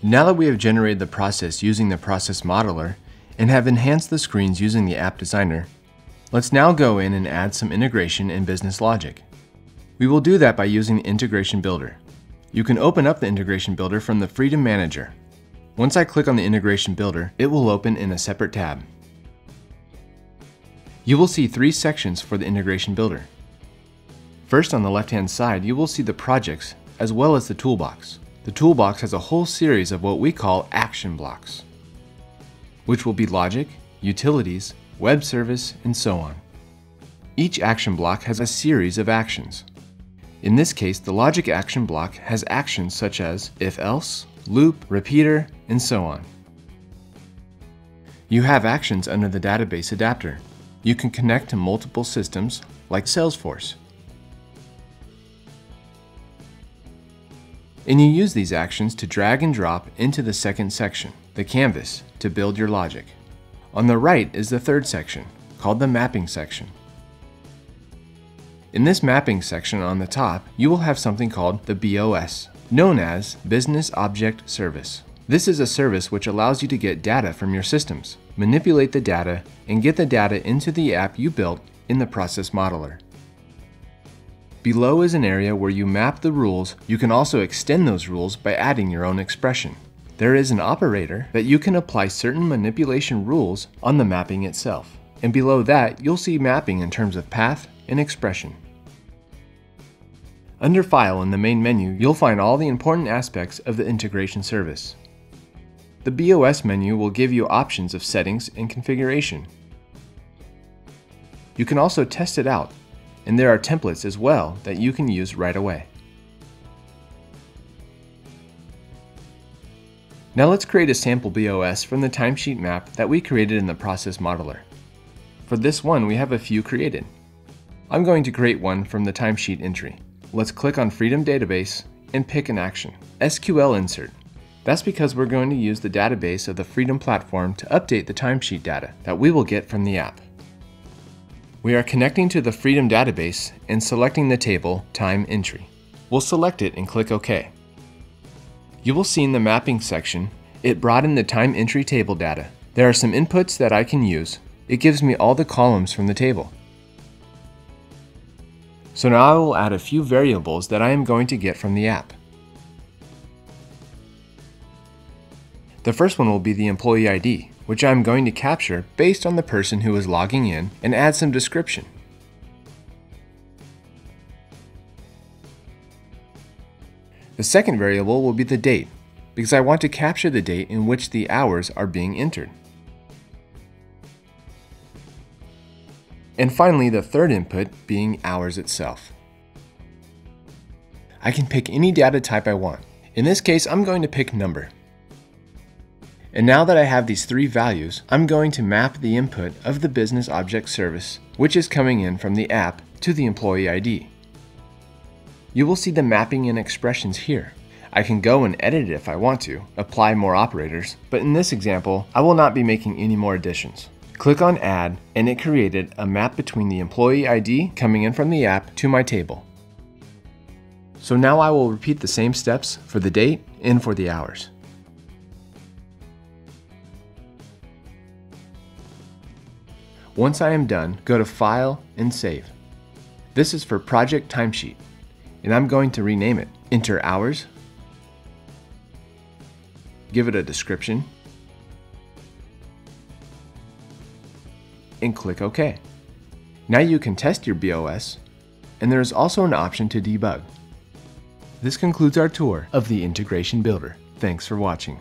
Now that we have generated the process using the process modeler and have enhanced the screens using the app designer, let's now go in and add some integration and business logic. We will do that by using the integration builder. You can open up the integration builder from the Freedom Manager. Once I click on the integration builder, it will open in a separate tab. You will see 3 sections for the integration builder. First, on the left-hand side, you will see the projects as well as the toolbox. The toolbox has a whole series of what we call action blocks, which will be logic, utilities, web service, and so on. Each action block has a series of actions. In this case, the logic action block has actions such as if-else, loop, repeater, and so on. You have actions under the database adapter. You can connect to multiple systems like Salesforce. And you use these actions to drag and drop into the second section, the canvas, to build your logic. On the right is the third section, called the mapping section. In this mapping section on the top, you will have something called the BOS, known as Business Object Service. This is a service which allows you to get data from your systems, manipulate the data, and get the data into the app you built in the process modeler. Below is an area where you map the rules. You can also extend those rules by adding your own expression. There is an operator that you can apply certain manipulation rules on the mapping itself. And below that, you'll see mapping in terms of path and expression. Under File in the main menu, you'll find all the important aspects of the integration service. The BOS menu will give you options of settings and configuration. You can also test it out, and there are templates as well that you can use right away. Now let's create a sample BOS from the timesheet map that we created in the process modeler. For this one, we have a few created. I'm going to create one from the timesheet entry. Let's click on Freedom Database and pick an action, SQL Insert. That's because we're going to use the database of the Freedom platform to update the timesheet data that we will get from the app. We are connecting to the Freedom database and selecting the table Time Entry. We'll select it and click OK. You will see in the mapping section, it brought in the time entry table data. There are some inputs that I can use. It gives me all the columns from the table. So now I will add a few variables that I am going to get from the app. The first one will be the employee ID, which I'm going to capture based on the person who is logging in and add some description. The second variable will be the date, because I want to capture the date in which the hours are being entered. And finally, the third input being hours itself. I can pick any data type I want. In this case, I'm going to pick number. And now that I have these 3 values, I'm going to map the input of the business object service, which is coming in from the app, to the employee ID. You will see the mapping and expressions here. I can go and edit it if I want to, apply more operators, but in this example, I will not be making any more additions. Click on Add, and it created a map between the employee ID coming in from the app to my table. So now I will repeat the same steps for the date and for the hours. Once I am done, go to File and Save. This is for Project Timesheet, and I'm going to rename it. Enter hours, give it a description, and click OK. Now you can test your BOS, and there is also an option to debug. This concludes our tour of the Integration Builder. Thanks for watching.